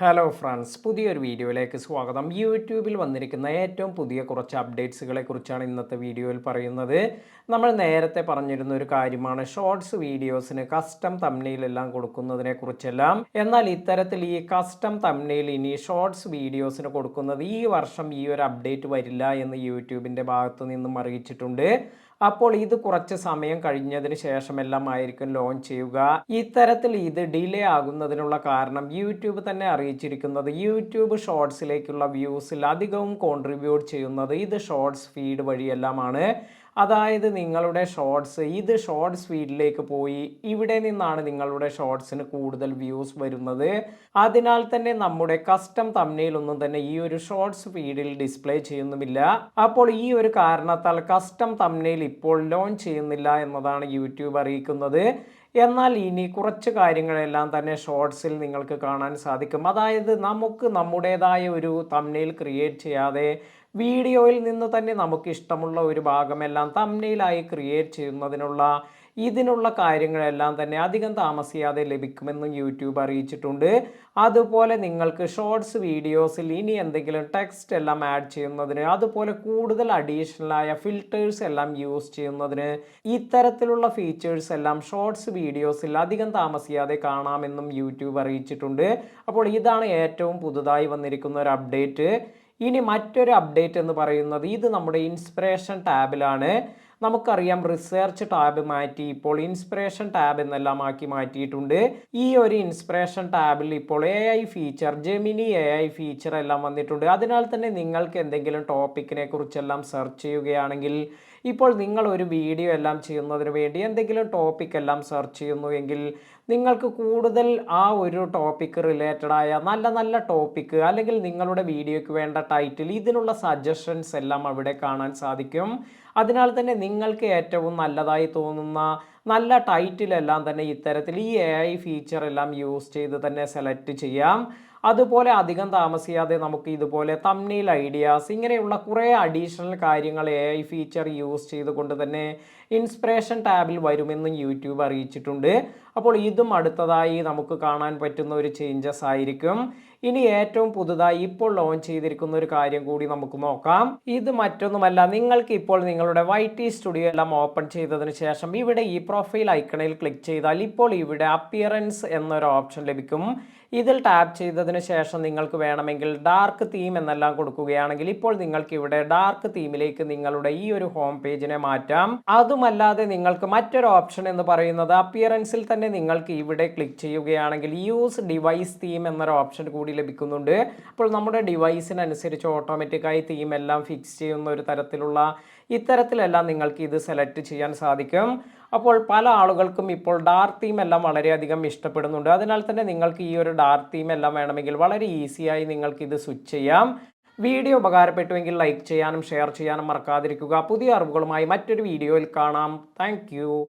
Hello friends, പുതിയൊരു വീഡിയോയിലേക്ക് സ്വാഗതം. യൂട്യൂബിൽ വന്നിരിക്കുന്ന ഏറ്റവും പുതിയ കുറച്ച് അപ്ഡേറ്റ്സുകളെ കുറിച്ചാണ് ഇന്നത്തെ വീഡിയോയിൽ പറയുന്നത്. നമ്മൾ നേരത്തെ പറഞ്ഞിരുന്ന ഒരു കാര്യമാണ് ഷോർട്സ് വീഡിയോസിന് കസ്റ്റം തംബ്നെയിൽ എല്ലാം കൊടുക്കുന്നതിനെ കുറിച്ചെല്ലാം. എന്നാൽ ഇത്തരത്തിൽ ഈ കസ്റ്റം തംബ്നെയിൽ ഇനി ഷോർട്സ് വീഡിയോസിന് കൊടുക്കുന്നത് ഈ വർഷം ഈ ഒരു അപ്ഡേറ്റ് വരില്ല എന്ന് യൂട്യൂബിൻ്റെ ഭാഗത്തു നിന്നും അറിയിച്ചിട്ടുണ്ട്. അപ്പോൾ ഇത് കുറച്ച് സമയം കഴിഞ്ഞതിന് ശേഷമെല്ലാം ആയിരിക്കും ലോഞ്ച് ചെയ്യുക. ഇത്തരത്തിൽ ഇത് ഡിലേ ആകുന്നതിനുള്ള കാരണം യൂട്യൂബ് തന്നെ അറിയിച്ചിരിക്കുന്നത് യൂട്യൂബ് ഷോർട്സിലേക്കുള്ള വ്യൂസിൽ അധികവും കോൺട്രിബ്യൂട്ട് ചെയ്യുന്നത് ഇത് ഷോർട്സ് ഫീഡ് വഴിയെല്ലാമാണ്. അതായത് നിങ്ങളുടെ ഷോർട്സ് ഫീഡിലേക്ക് പോയി ഇവിടെ നിന്നാണ് നിങ്ങളുടെ ഷോർട്സിന് കൂടുതൽ വ്യൂസ് വരുന്നത്. അതിനാൽ തന്നെ നമ്മുടെ കസ്റ്റം തംബ്നെയിൽ ഒന്നും തന്നെ ഈ ഒരു ഷോർട്സ് ഫീഡിൽ ഡിസ്പ്ലേ ചെയ്യുന്നുമില്ല. അപ്പോൾ ഈ ഒരു കാരണത്താൽ കസ്റ്റം തംബ്നെയിൽ ഇപ്പോൾ ലോഞ്ച് ചെയ്യുന്നില്ല എന്നതാണ് യൂട്യൂബ് അറിയിക്കുന്നത്. എന്നാൽ ഇനി കുറച്ച് കാര്യങ്ങളെല്ലാം തന്നെ ഷോർട്സിൽ നിങ്ങൾക്ക് കാണാൻ സാധിക്കും. അതായത് നമുക്ക് നമ്മുടേതായ ഒരു തംബ്നെയിൽ ക്രിയേറ്റ് ചെയ്യാതെ വീഡിയോയിൽ നിന്ന് തന്നെ നമുക്ക് ഇഷ്ടമുള്ള ഒരു ഭാഗമെല്ലാം തംബ്നെയിലായി ക്രിയേറ്റ് ചെയ്യുന്നതിനുള്ള ഇതിനുള്ള കാര്യങ്ങളെല്ലാം തന്നെ അധികം താമസിയാതെ ലഭിക്കുമെന്നും യൂട്യൂബ് അറിയിച്ചിട്ടുണ്ട്. അതുപോലെ നിങ്ങൾക്ക് ഷോർട്സ് വീഡിയോസിൽ ഇനി എന്തെങ്കിലും ടെക്സ്റ്റ് എല്ലാം ആഡ് ചെയ്യുന്നതിന്, അതുപോലെ കൂടുതൽ അഡീഷണലായ ഫിൽറ്റേഴ്സ് എല്ലാം യൂസ് ചെയ്യുന്നതിന് ഇത്തരത്തിലുള്ള ഫീച്ചേഴ്സ് എല്ലാം ഷോർട്സ് വീഡിയോസിൽ അധികം താമസിയാതെ കാണാമെന്നും യൂട്യൂബ് അറിയിച്ചിട്ടുണ്ട്. അപ്പോൾ ഇതാണ് ഏറ്റവും പുതുതായി വന്നിരിക്കുന്ന ഒരു അപ്ഡേറ്റ്. ഇനി മറ്റൊരു അപ്ഡേറ്റ് എന്ന് പറയുന്നത് ഇത് നമ്മുടെ ഇൻസ്പിറേഷൻ ടാബിലാണ്. നമുക്കറിയാം റിസർച്ച് ടാബ് മാറ്റി ഇപ്പോൾ ഇൻസ്പിറേഷൻ ടാബ് എന്നെല്ലാം ആക്കി മാറ്റിയിട്ടുണ്ട്. ഈ ഒരു ഇൻസ്പിറേഷൻ ടാബിൽ ഇപ്പോൾ ജെമിനി AI ഫീച്ചർ എല്ലാം വന്നിട്ടുണ്ട്. അതിനാൽ തന്നെ നിങ്ങൾക്ക് എന്തെങ്കിലും ടോപ്പിക്കിനെ കുറിച്ചെല്ലാം സെർച്ച് ചെയ്യുകയാണെങ്കിൽ ഇപ്പോൾ നിങ്ങൾ ഒരു വീഡിയോ എല്ലാം ചെയ്യുന്നതിന് വേണ്ടി എന്തെങ്കിലും ടോപ്പിക് എല്ലാം സെർച്ച് ചെയ്യുന്നു എങ്കിൽ നിങ്ങൾക്ക് കൂടുതൽ ആ ഒരു ടോപ്പിക്ക് റിലേറ്റഡ് ആയ നല്ല നല്ല ടോപ്പിക്ക് അല്ലെങ്കിൽ നിങ്ങളുടെ വീഡിയോയ്ക്ക് വേണ്ട ടൈറ്റിൽ ഇതിനുള്ള സജഷൻസ് എല്ലാം അവിടെ കാണാൻ സാധിക്കും. അതിനാൽ തന്നെ നിങ്ങൾക്ക് ഏറ്റവും നല്ലതായി തോന്നുന്ന നല്ല ടൈറ്റിലെല്ലാം തന്നെ ഇത്തരത്തിൽ ഈ AI ഫീച്ചർ എല്ലാം യൂസ് ചെയ്ത് തന്നെ സെലക്ട് ചെയ്യാം. അതുപോലെ അധികം താമസിയാതെ നമുക്ക് ഇതുപോലെ തംബ്നെയിൽ ഐഡിയാസ് ഇങ്ങനെയുള്ള കുറേ അഡീഷണൽ കാര്യങ്ങൾ AI ഫീച്ചർ യൂസ് ചെയ്തുകൊണ്ട് തന്നെ ഇൻസ്പിറേഷൻ ടാബിൽ വരുമെന്നും യൂട്യൂബ് അറിയിച്ചിട്ടുണ്ട്. അപ്പോൾ ഇതും അടുത്തതായി നമുക്ക് കാണാൻ പറ്റുന്ന ഒരു ചേഞ്ചസ് ആയിരിക്കും. ഇനി ഏറ്റവും പുതുതായി ഇപ്പോൾ ലോഞ്ച് ചെയ്തിരിക്കുന്ന ഒരു കാര്യം കൂടി നമുക്ക് നോക്കാം. ഇത് മറ്റൊന്നുമല്ല, നിങ്ങൾക്ക് ഇപ്പോൾ നിങ്ങളുടെ YT സ്റ്റുഡിയോ എല്ലാം ഓപ്പൺ ചെയ്തതിന് ശേഷം ഇവിടെ ഈ പ്രൊഫൈൽ ഐക്കണിൽ ക്ലിക്ക് ചെയ്താൽ ഇപ്പോൾ ഇവിടെ അപ്പിയറൻസ് എന്നൊരു ഓപ്ഷൻ ലഭിക്കും. ഇതിൽ ടാപ്പ് ചെയ്തതിന് ശേഷം നിങ്ങൾക്ക് വേണമെങ്കിൽ ഡാർക്ക് തീം എന്നെല്ലാം കൊടുക്കുകയാണെങ്കിൽ ഇപ്പോൾ നിങ്ങൾക്ക് ഇവിടെ ഡാർക്ക് തീമിലേക്ക് നിങ്ങളുടെ ഈ ഒരു ഹോം പേജിനെ മാറ്റാം. അതുമല്ലാതെ നിങ്ങൾക്ക് മറ്റൊരു ഓപ്ഷൻ എന്ന് പറയുന്നത് അപ്പിയറൻസിൽ തന്നെ നിങ്ങൾക്ക് ഇവിടെ ക്ലിക്ക് ചെയ്യുകയാണെങ്കിൽ യൂസ് ഡിവൈസ് തീം എന്നൊരു ഓപ്ഷൻ കൂടി ലഭിക്കുന്നുണ്ട്. അപ്പോൾ നമ്മുടെ ഡിവൈസിനനുസരിച്ച് ഓട്ടോമാറ്റിക്കായി തീം എല്ലാം ഫിക്സ് ചെയ്യുന്ന ഒരു തരത്തിലുള്ള ഇത്തരത്തിലെല്ലാം നിങ്ങൾക്ക് ഇത് സെലക്ട് ചെയ്യാൻ സാധിക്കും. അപ്പോൾ പല ആളുകൾക്കും ഇപ്പോൾ ഡാർക്ക് തീം എല്ലാം വളരെയധികം ഇഷ്ടപ്പെടുന്നുണ്ട്. അതിനാൽ തന്നെ നിങ്ങൾക്ക് ഈ ഒരു ഡാർക്ക് തീം എല്ലാം വേണമെങ്കിൽ വളരെ ഈസിയായി നിങ്ങൾക്ക് ഇത് സ്വിച്ച് ചെയ്യാം. വീഡിയോ ഉപകാരപ്പെട്ടുവെങ്കിൽ ലൈക്ക് ചെയ്യാനും ഷെയർ ചെയ്യാനും മറക്കാതിരിക്കുക. പുതിയ അറിവുകളുമായി മറ്റൊരു വീഡിയോയിൽ കാണാം. താങ്ക്